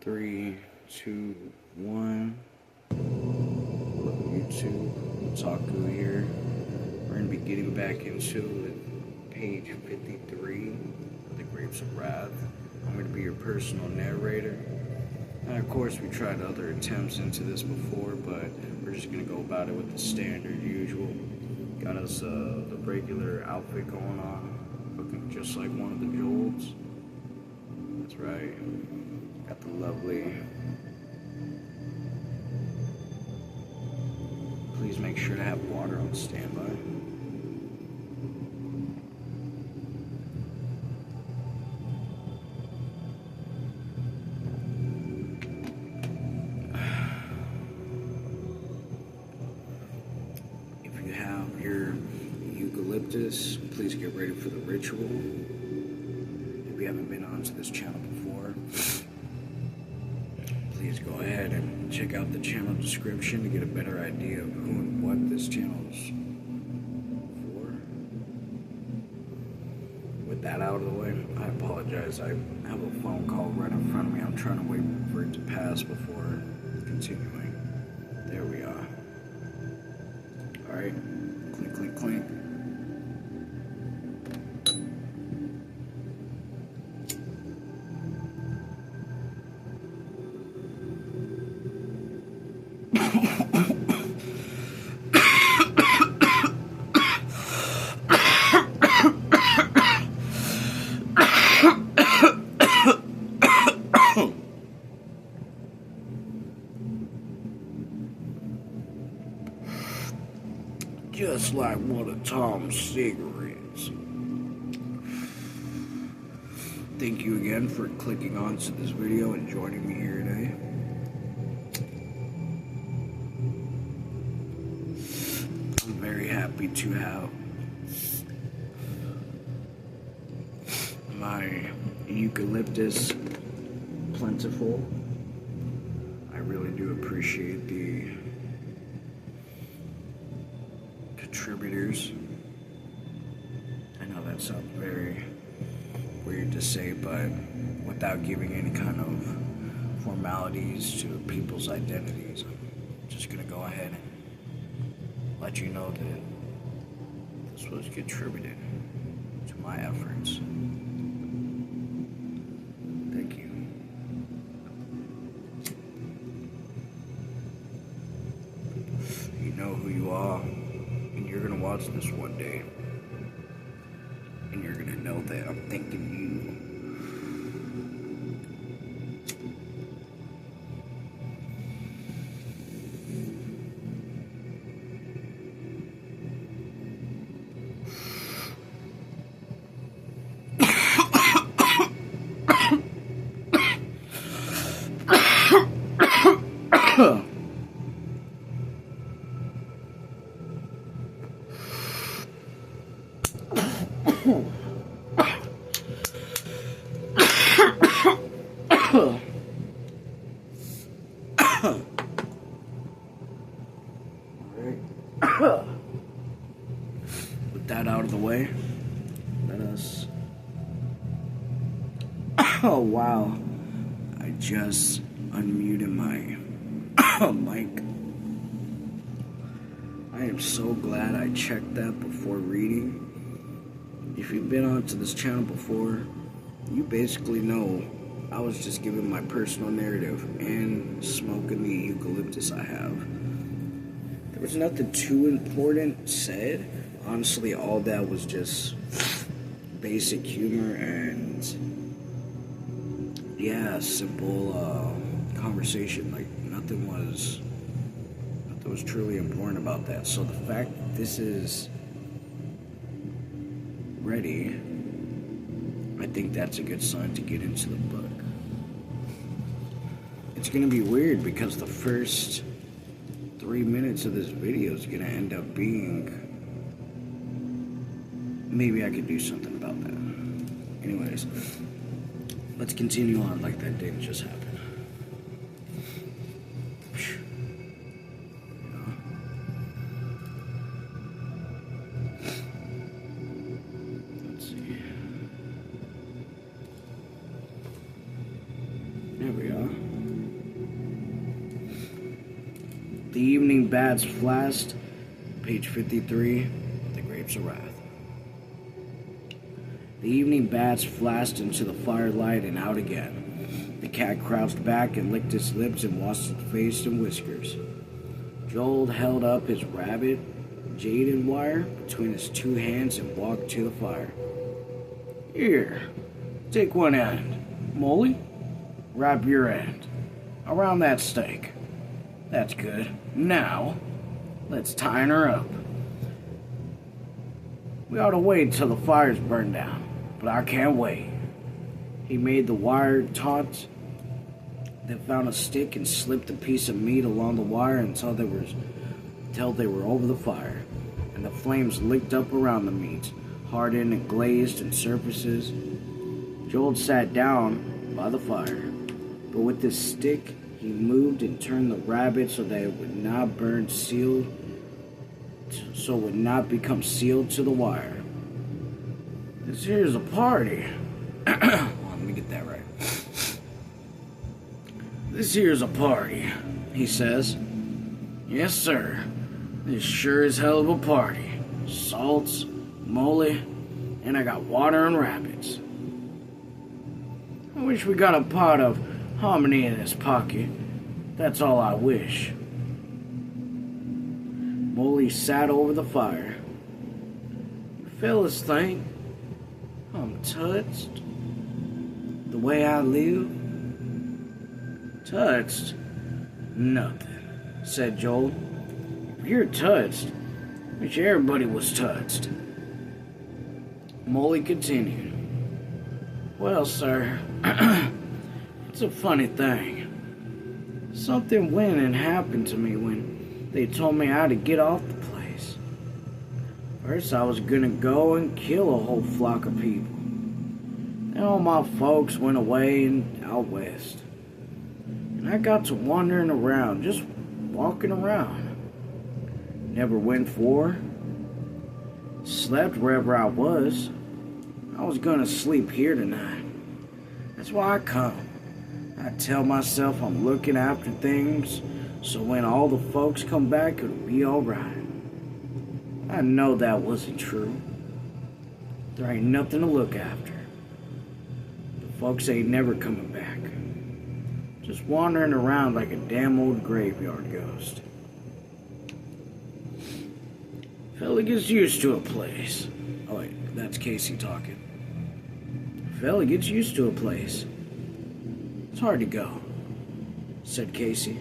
3, 2, 1. Hello YouTube, Otaku here. We're going to be getting back into page 53 of The Grapes of Wrath. I'm going to be your personal narrator. And of course we tried other attempts into this before, but we're just going to go about it with the standard usual. Got us the regular outfit going on, looking just like one of the Jolts. That's right. Got the lovely. Please make sure to have water on standby. If you have your eucalyptus, please get ready for the ritual. If you haven't been onto this channel before, please go ahead and check out the channel description to get a better idea of who and what this channel is for. With that out of the way, I apologize. I have a phone call right in front of me. I'm trying to wait for it to pass before continuing. There we are. Alright. Clink, clink, clink. Just like one of Tom's cigarettes. Thank you again for clicking onto this video and joining me here today. I'm very happy to have my eucalyptus plentiful. I really do appreciate the contributors. I know that sounds very weird to say, but without giving any kind of formalities to people's identities, I'm just gonna go ahead and let you know that this was contributed to my efforts. Thank you. You know who you are. And you're gonna watch this one day, and you're gonna know that I'm thinking you. With that out of the way, let us. Oh wow! I just unmuted my mic. I am so glad I checked that before reading. If you've been onto this channel before, you basically know I was just giving my personal narrative and smoking the eucalyptus I have. There was nothing too important said. Honestly, all that was just basic humor and, yeah, simple conversation. Like, nothing was truly important about that. So the fact that this is ready, I think that's a good sign to get into the book. It's gonna be weird because the first 3 minutes of this video is gonna end up being, maybe I could do something about that. Anyways, let's continue on like that didn't just happen. There we are. The evening bats flashed. Page 53, The Grapes of Wrath. The evening bats flashed into the firelight and out again. The cat crouched back and licked its lips and washed its face and whiskers. Joel held up his rabbit jaded wire between his two hands and walked to the fire. Here, take one end. Molly, wrap your end around that stake. That's good. Now, let's tie her up. We ought to wait till the fire's burned down, but I can't wait. He made the wire taut, then found a stick and slipped a piece of meat along the wire until they were over the fire, and the flames licked up around the meat, hardened and glazed in surfaces. Joel sat down by the fire, but with his stick he moved and turned the rabbit so that it would not burn sealed, so it would not become sealed to the wire. This here's a party. Let me get that right. This here's a party, he says. Yes, sir. This sure is hell of a party. Salts, moly, and I got water and rabbits. I wish we got a pot of hominy in his pocket. That's all I wish. Molly sat over the fire. You fellas think I'm touched the way I live? Touched? Nothing, said Joel. If you're touched, I wish everybody was touched. Molly continued. Well, sir, it's a funny thing. Something went and happened to me when they told me how to get off the place. First, I was gonna go and kill a whole flock of people. Then all my folks went away and out west. And I got to wandering around, just walking around. Never went for, slept wherever I was. I was gonna sleep here tonight. That's why I come. I tell myself I'm looking after things, so when all the folks come back, it'll be alright. I know that wasn't true. There ain't nothing to look after. The folks ain't never coming back. Just wandering around like a damn old graveyard ghost. Fella gets used to a place. Oh wait, that's Casey talking. Fella gets used to a place. It's hard to go, said Casey.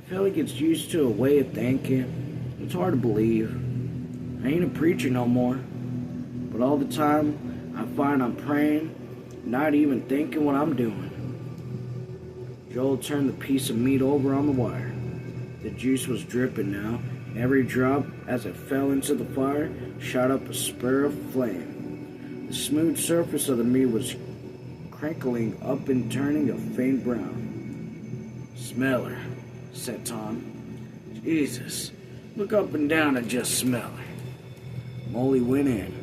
Fella gets used to a way of thinking. It's hard to believe. I ain't a preacher no more, but all the time I find I'm praying, not even thinking what I'm doing. Joel turned the piece of meat over on the wire. The juice was dripping now, and every drop, as it fell into the fire, shot up a spur of flame. The smooth surface of the meat was crinkling up and turning a faint brown. Smell her, said Tom. Jesus, look up and down and just smell her. Molly went in.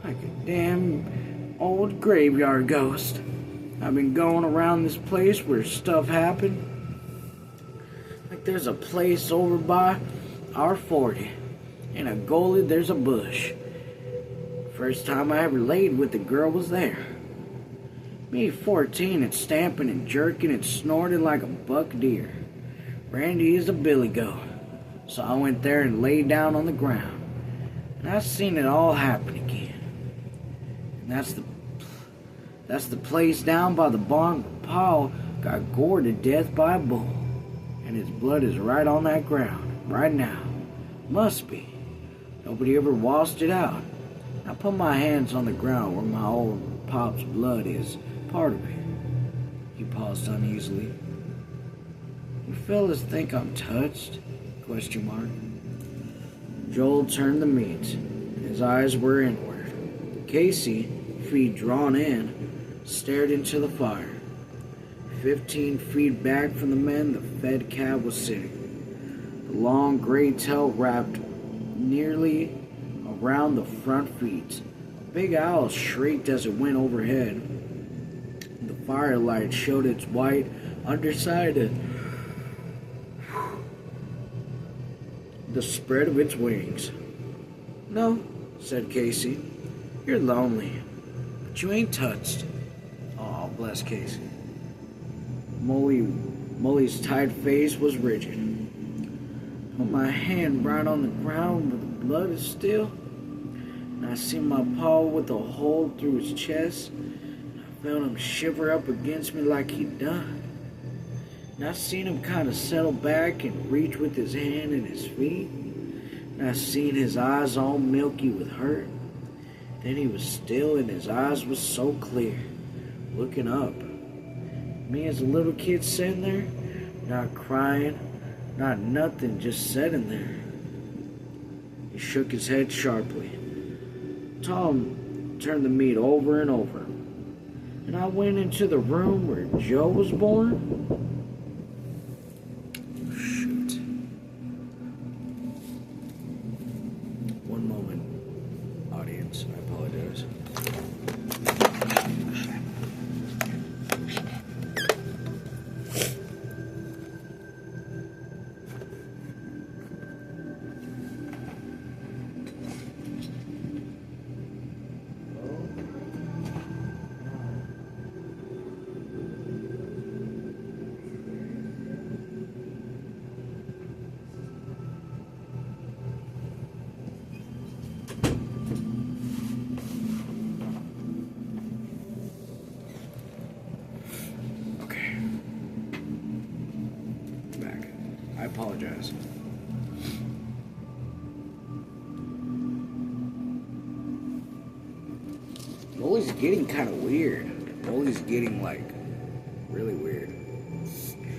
Like a damn old graveyard ghost. I've been going around this place where stuff happened. Like there's a place over by our 40. In a gully there's a bush. First time I ever laid with a girl was there. Me 14 and stamping and jerking and snorting like a buck deer. Randy is a billy goat. So I went there and laid down on the ground. And I seen it all happen again. And that's the place down by the barn where Paul got gored to death by a bull. And his blood is right on that ground, right now. Must be. Nobody ever washed it out. I put my hands on the ground where my old pop's blood is part of it. He paused uneasily. You fellas think I'm touched? ? Joel turned the meat, and his eyes were inward. Casey, feet drawn in, stared into the fire. 15 feet back from the men, the fed cat was sitting. The long gray tail wrapped nearly around the front feet. A big owl shrieked as it went overhead. The firelight showed its white, underside of the spread of its wings. "No," said Casey. "You're lonely, but you ain't touched." Oh, bless Casey. Molly's tight face was rigid. Put my hand right on the ground where the blood is still, and I seen my paw with a hole through his chest, and I felt him shiver up against me like he'd done. And I seen him kind of settle back and reach with his hand and his feet, and I seen his eyes all milky with hurt. Then he was still, and his eyes was so clear, looking up. Me as a little kid sitting there, not crying, not nothing, just sitting there. He shook his head sharply. Tom turned the meat over and over, and I went into the room where Joe was born. Shoot. One moment, audience, I apologize. I apologize. Molly's getting kind of weird. Molly's getting, like, really weird.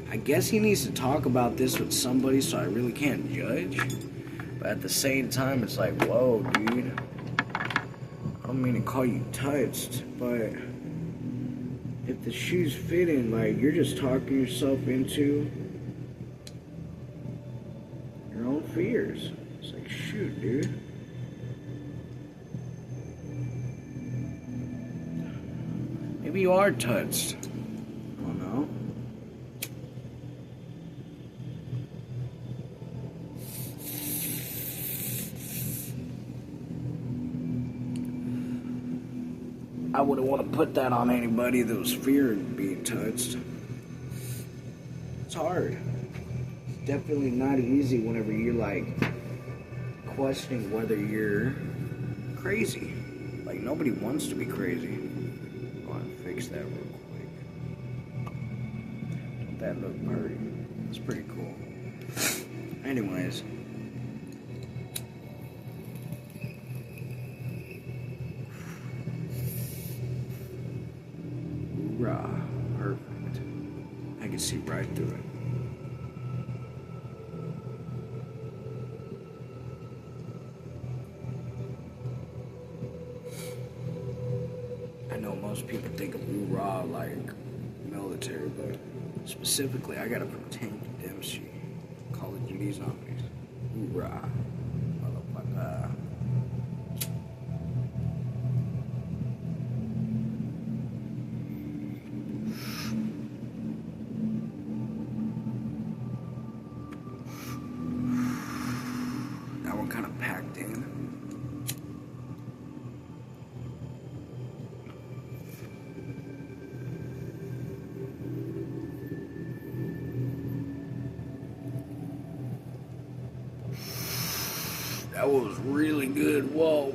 I guess he needs to talk about this with somebody, so I really can't judge. But at the same time, it's like, whoa, dude. I don't mean to call you touched, but if the shoe's fitting, like, you're just talking yourself into your own fears. It's like, shoot, dude. Maybe you are touched. I don't know. I wouldn't want to put that on anybody that was fearing being touched. It's hard. It's definitely not easy whenever you're like questioning whether you're crazy. Like, nobody wants to be crazy. I want to fix that real quick. Don't that look pretty? It's pretty cool. Anyways. Rah, perfect. I can see right through it. I know most people think of hoorah like military, but specifically I gotta protect Dempsey. Call of Duty zombies. Hoorah. Motherfucker. That one kind of packed in. That was really good. Whoa.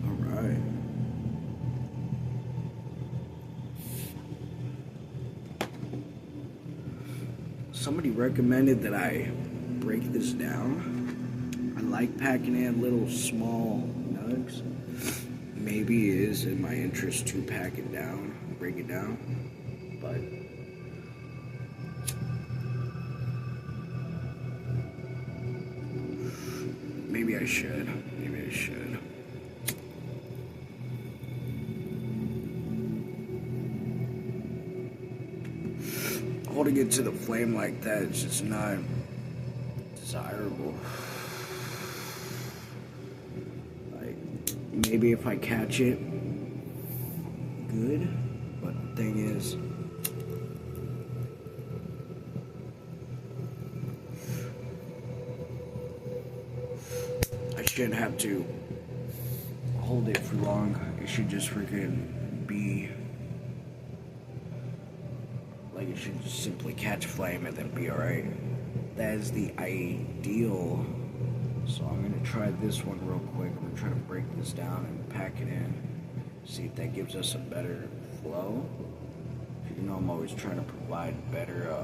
All right. Somebody recommended that I break this down. I like packing in little small nugs. Maybe it is in my interest to pack it down, break it down, but maybe I should. Maybe I should. holding it to the flame like that is just not desirable. Like, maybe if I catch it, good, but the thing is, I shouldn't have to hold it for long. It should just freaking be like, it should just simply catch flame and then be alright. That is the ideal. So I'm gonna try this one real quick. I'm gonna try to break this down and pack it in. See if that gives us a better flow. You know, I'm always trying to provide better,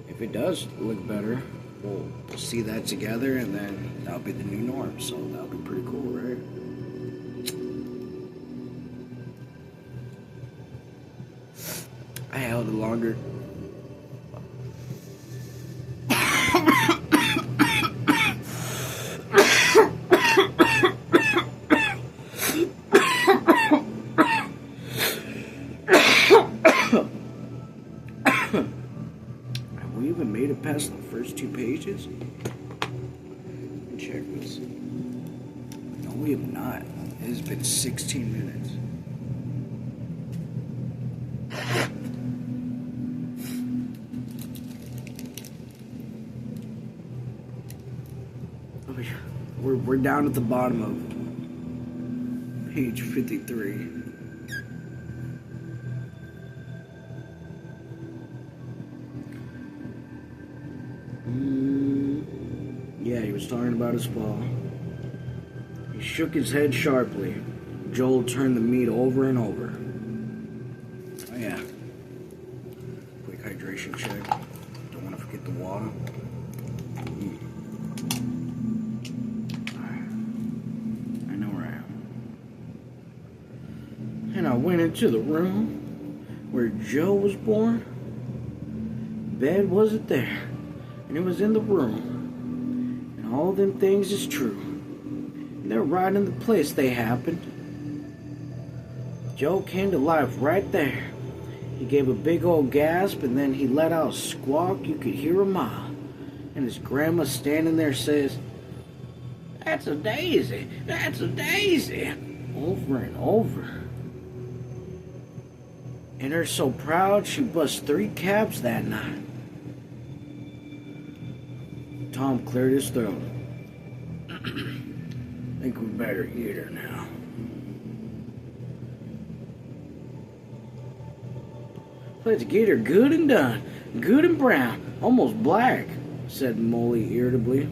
if it does look better, we'll see that together, and then that'll be the new norm. So that'll be pretty cool, right? I held it longer. Have we even made it past the first 2 pages? Check this. No, we have not. It has been 16 minutes. We're down at the bottom of page 53. Yeah, he was talking about his fall. He shook his head sharply. Joel turned the meat over and over. Oh yeah. Quick hydration check. Don't want to forget the water. And I went into the room where Joe was born. Bed wasn't there, and it was in the room. And all them things is true. And they're right in the place they happened. Joe came to life right there. He gave a big old gasp, and then he let out a squawk you could hear a mile. And his grandma standing there says, "That's a daisy, that's a daisy," over and over. And her so proud she bust 3 caps that night. Tom cleared his throat. Think we better eat her now. Let's get her good and done. Good and brown. Almost black, said Molly irritably.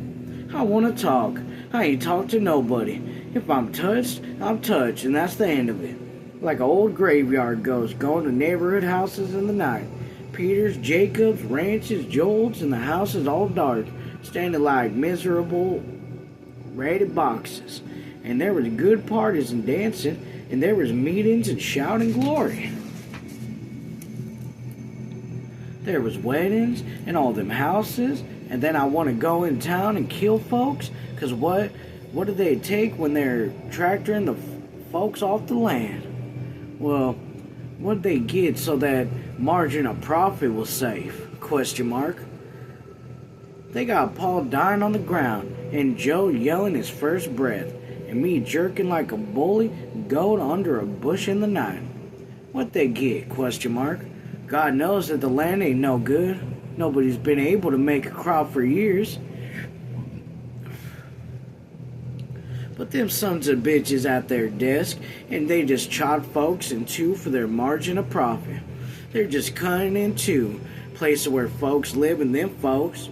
I want to talk. I ain't talked to nobody. If I'm touched, I'm touched, and that's the end of it. Like an old graveyard ghost going to neighborhood houses in the night. Peters, Jacobs, ranches, Joel's, and the houses all dark, standing like miserable, raided boxes. And there was good parties and dancing, and there was meetings and shouting glory. There was weddings and all them houses, and then I want to go in town and kill folks, 'cause what do they take when they're tractoring the folks off the land? Well, what'd they get so that margin of profit was safe? Question mark. They got Paul dying on the ground, and Joe yelling his first breath, and me jerking like a bully goat under a bush in the night. What they get? Question mark. God knows that the land ain't no good. Nobody's been able to make a crop for years. But them sons of bitches at their desk, and they just chop folks in 2 for their margin of profit. They're just cutting in 2. Places where folks live, and them folks,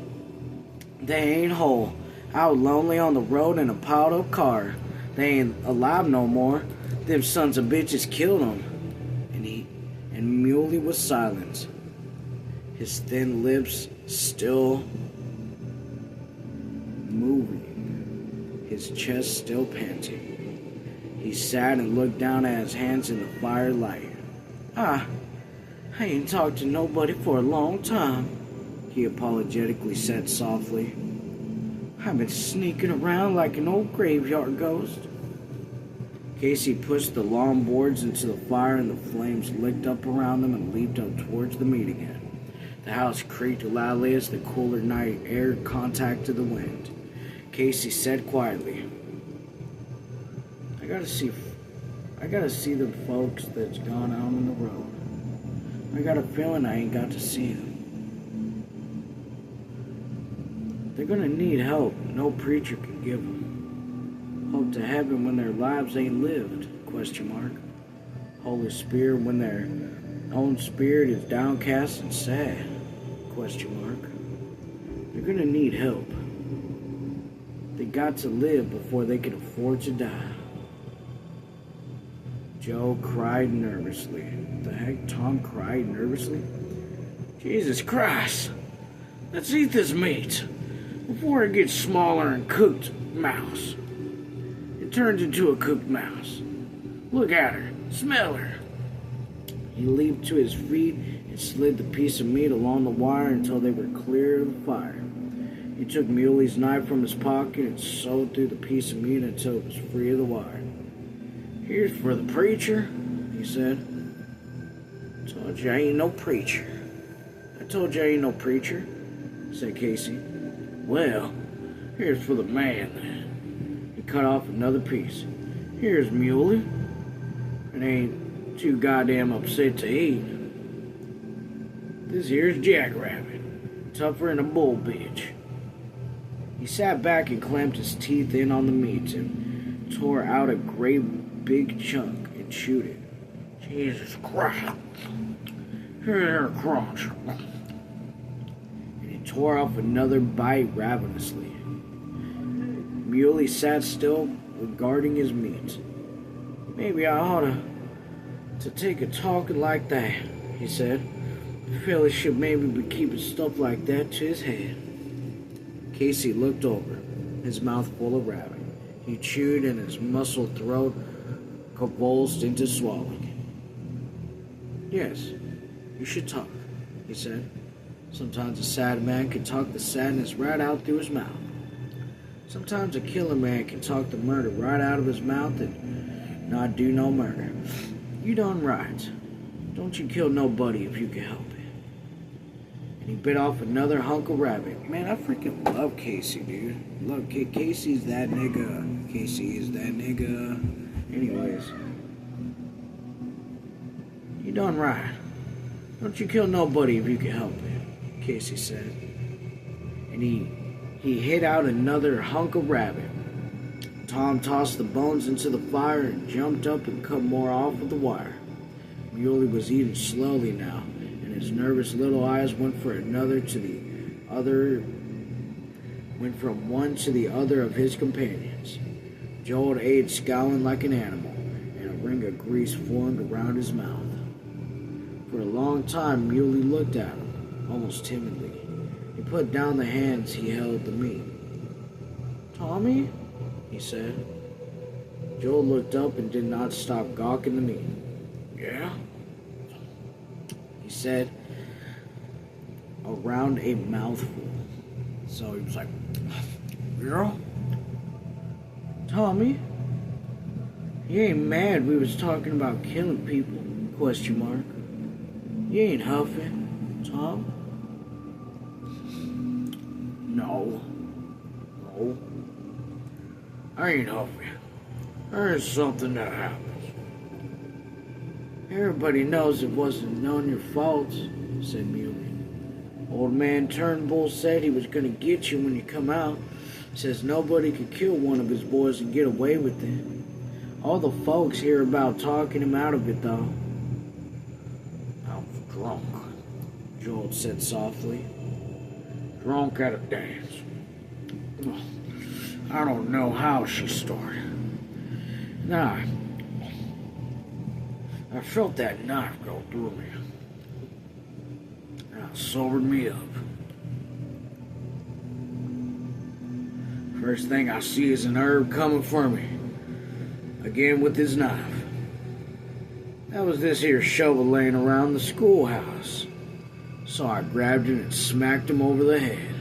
they ain't whole. Out lonely on the road in a piled up car. They ain't alive no more. Them sons of bitches killed them. And Muley was silent. His thin lips still moving. His chest still panting. He sat and looked down at his hands in the firelight. I ain't talked to nobody for a long time, he apologetically said softly. I've been sneaking around like an old graveyard ghost. Casey pushed the long boards into the fire, and the flames licked up around them and leaped up towards the meat again. The house creaked loudly as the cooler night air contacted the wind. Casey said quietly, I gotta see the folks that's gone out on the road. I got a feeling I ain't got to see them. They're gonna need help no preacher can give them. Hope to heaven when their lives ain't lived, ? Holy Spirit when their own spirit is downcast and sad, ? They're gonna need help. They got to live before they can afford to die. Joe cried nervously. The heck, Tom cried nervously? Jesus Christ! Let's eat this meat before it gets smaller and cooked mouse. It turns into a cooked mouse. Look at her. Smell her. He leaped to his feet and slid the piece of meat along the wire until they were clear of the fire. He took Muley's knife from his pocket and sewed through the piece of meat until it was free of the wire. Here's for the preacher, he said. Told you I ain't no preacher. I told you I ain't no preacher, said Casey. Well, here's for the man then. He cut off another piece. Here's Muley. It ain't too goddamn upset to eat. This here's Jackrabbit, tougher than a bull bitch. He sat back and clamped his teeth in on the meat and tore out a great big chunk and chewed it. Jesus Christ. Here's a crunch. And he tore off another bite ravenously. Muley sat still, regarding his meat. Maybe I ought to take a talking like that, he said. The fella should maybe be keeping stuff like that to his head. Casey looked over, his mouth full of rabbit. He chewed and his muscled throat convulsed into swallowing. Yes, you should talk, he said. Sometimes a sad man can talk the sadness right out through his mouth. Sometimes a killer man can talk the murder right out of his mouth and not do no murder. You done right. Don't you kill nobody if you can help it. And he bit off another hunk of rabbit. Man, I freaking love Casey, dude. Love Casey's that nigga. Casey is that nigga. Anyways. You done right. Don't you kill nobody if you can help it, Casey said. And he hit out another hunk of rabbit. Tom tossed the bones into the fire and jumped up and cut more off with the wire. Muley was eating slowly now, and his nervous little eyes went from one to the other of his companions. Joel ate scowling like an animal, and a ring of grease formed around his mouth. For a long time, Muley looked at him, almost timidly. He put down the hands he held the meat. Tommy? He said. Joel looked up and did not stop gawking the meat. Yeah? He said, around a mouthful. So he was like, girl? Tommy? You ain't mad we was talking about killing people? ? You ain't huffing, Tom? No. I ain't huffing. There's something that happens. Everybody knows it wasn't none of your fault, said Muley. Old man Turnbull said he was going to get you when you come out. Says nobody could kill one of his boys and get away with it. All the folks hear about talking him out of it, though. I was drunk, Joel said softly. Drunk at a dance. I don't know how she started. Then I felt that knife go through me. And it sobered me up. First thing I see is an Herb coming for me. Again with his knife. That was this here shovel laying around the schoolhouse. So I grabbed it and smacked him over the head.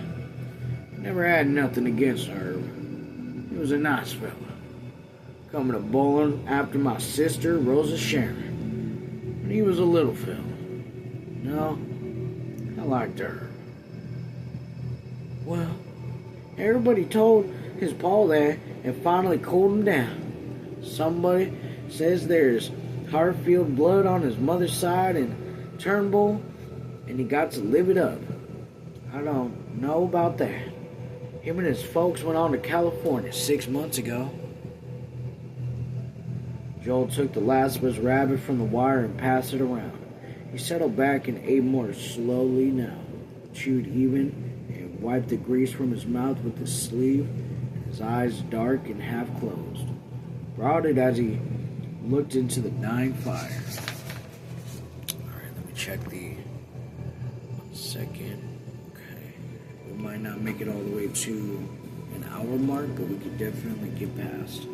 Never had nothing against Herb. He was a nice fella. coming to bowling after my sister, Rosa Sharon, when he was a little fella. No, I liked her. Well, everybody told his pa that and finally cooled him down. Somebody says there's Hartfield blood on his mother's side and Turnbull, and he got to live it up. I don't know about that. Him and his folks went on to California 6 months ago. Joel took the last of his rabbit from the wire and passed it around. He settled back and ate more slowly now, chewed even, and wiped the grease from his mouth with his sleeve, his eyes dark and half closed, brooded as he looked into the dying fire. Alright, let me check the 1 second. Okay. We might not make it all the way to an hour mark, but we could definitely get past.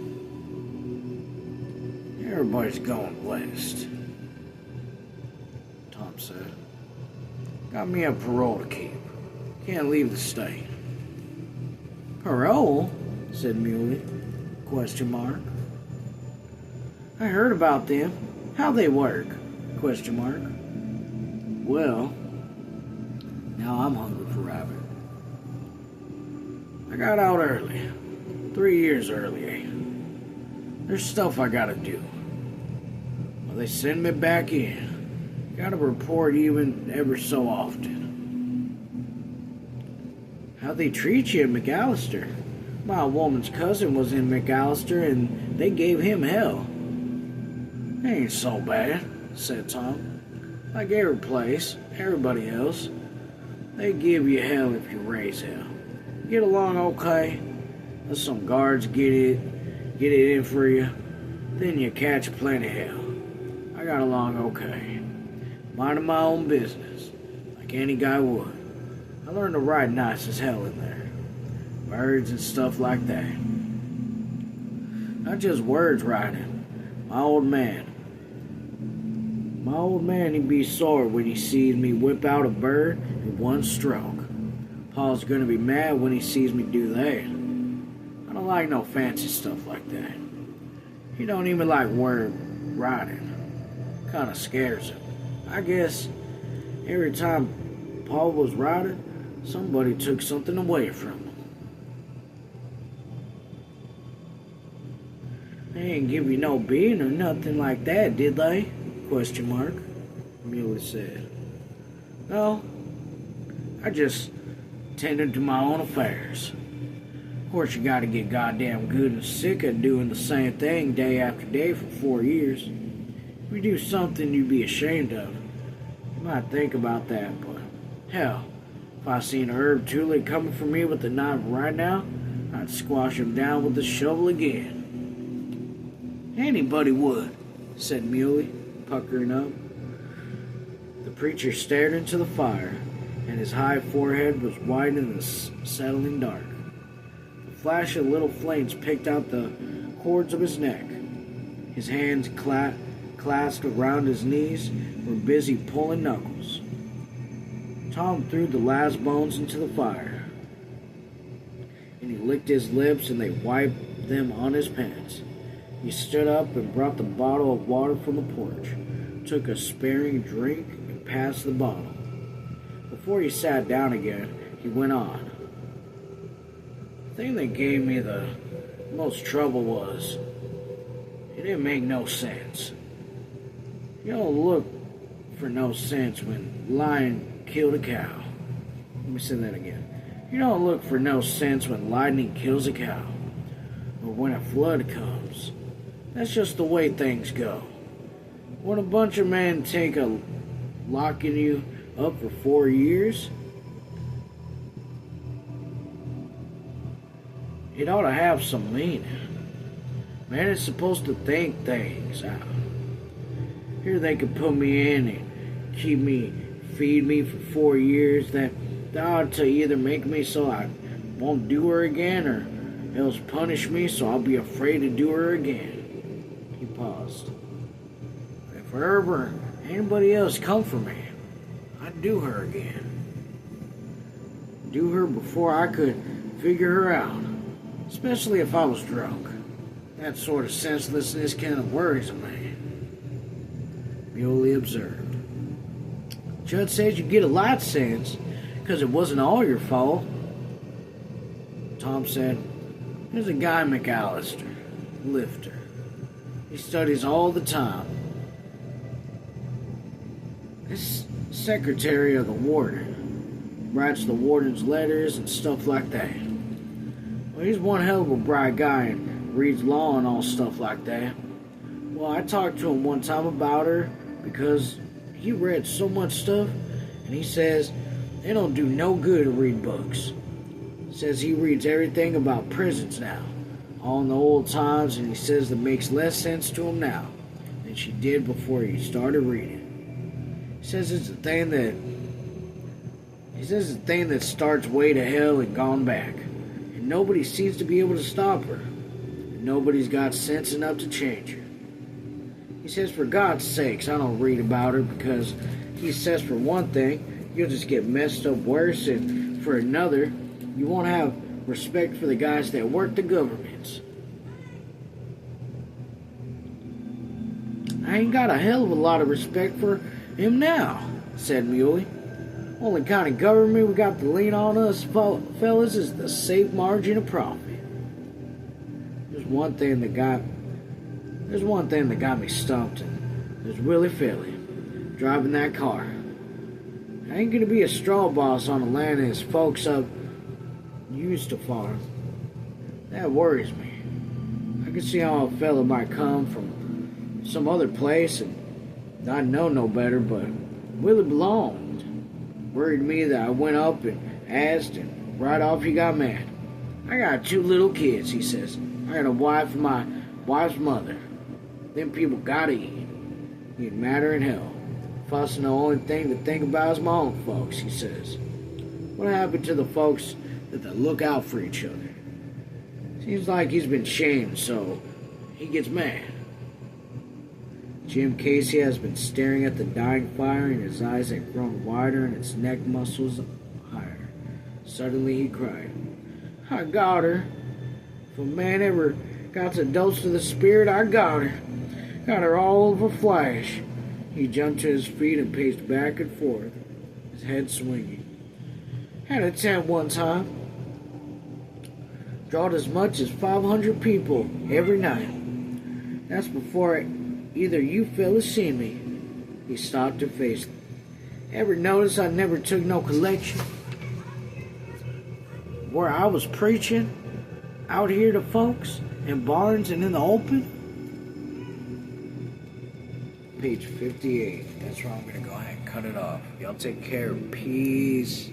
Everybody's going west, Tom said. Got me a parole to keep. Can't leave the state. Parole? Said Muley. Question mark. I heard about them. How they work? Question mark. Well, now I'm hungry for rabbit. I got out early. 3 years early, eh? There's stuff I gotta do. Well, they send me back in. Gotta report even ever so often. How'd they treat you in McAllister? My woman's cousin was in McAllister and they gave him hell. Ain't so bad, said Tom. Like every place, everybody else. They give you hell if you raise hell. Get along okay. Let some guards get it in for you. Then you catch plenty hell. I got along okay. Minding my own business, like any guy would. I learned to write nice as hell in there. Birds and stuff like that. Not just words writing. My old man, he'd be sore when he sees me whip out a bird in one stroke. Paul's gonna be mad when he sees me do that. I don't like no fancy stuff like that. He don't even like word writing. Kinda scares him. I guess every time Paul was writing, somebody took something away from him. They ain't give you no beating or nothing like that, did they? Question mark. Muley said. No, I just tended to my own affairs. Of course, you gotta get goddamn good and sick of doing the same thing day after day for 4 years. If you do something you'd be ashamed of, you might think about that, but hell, if I seen Herb Tooley coming for me with a knife right now, I'd squash him down with a shovel again. Anybody would, said Muley, puckering up. The preacher stared into the fire, and his high forehead was white in the settling dark. The flash of little flames picked out the cords of his neck. His hands clasped around his knees were busy pulling knuckles. Tom threw the last bones into the fire, and he licked his lips and they wiped them on his pants. He stood up and brought the bottle of water from the porch, took a sparing drink, and passed the bottle. Before he sat down again, he went on. The thing that gave me the most trouble was, it didn't make no sense. You don't look for no sense when a lion killed a cow. Let me say that again. You don't look for no sense when lightning kills a cow, or when a flood comes. That's just the way things go. When a bunch of men take a locking you up for 4 years, it ought to have some meaning. Man is supposed to think things out. Here they could put me in and feed me for 4 years. That ought to either make me so I won't do her again, or else punish me so I'll be afraid to do her again. He paused. If Herb or anybody else come for me, I'd do her again. Do her before I could figure her out, especially if I was drunk. That sort of senselessness kind of worries a man, Muley observed. Judd says you get a lot of sense, because it wasn't all your fault. Tom said, there's a guy, McAllister, lifter. He studies all the time. He's secretary of the warden. Writes the warden's letters and stuff like that. Well, he's one hell of a bright guy and reads law and all stuff like that. Well, I talked to him one time about her because he read so much stuff, and he says it don't do no good to read books. Says he reads everything about prisons now, all in the old times, and he says it makes less sense to him now than she did before he started reading. He says it's the thing that starts way to hell and gone back, and nobody seems to be able to stop her. And nobody's got sense enough to change her. He says, for God's sakes, I don't read about her because he says, for one thing, you'll just get messed up worse, and for another, you won't have respect for the guys that work the governments. I ain't got a hell of a lot of respect for him now, said Muley. Only kind of government we got to lean on us fellas is the safe margin of profit. There's one thing that got me stumped, and it was Willie Philly driving that car. I ain't gonna be a straw boss on the land his folks up used to farm. That worries me. I can see how a fella might come from some other place and not know no better, but Willie belonged. Worried me that I went up and asked, and right off he got mad. I got 2 little kids, he says. I got a wife and my wife's mother. Them people gotta eat. He'd matter in hell. Fussing the only thing to think about is my own folks, he says. What happened to the folks that look out for each other? Seems like he's been shamed, so he gets mad. Jim Casey has been staring at the dying fire, and his eyes had grown wider and his neck muscles higher. Suddenly he cried, I got her. If a man ever got a dose of the spirit, I got her. Got her all over flash. He jumped to his feet and paced back and forth, his head swinging. Had a tent one time. Drawed as much as 500 people every night. That's before either you fellas seen me. He stopped and faced them. Ever notice I never took no collection? Where I was preaching out here to folks in barns and in the open? Page 58. That's where I'm going to go ahead and cut it off. Y'all take care. Peace.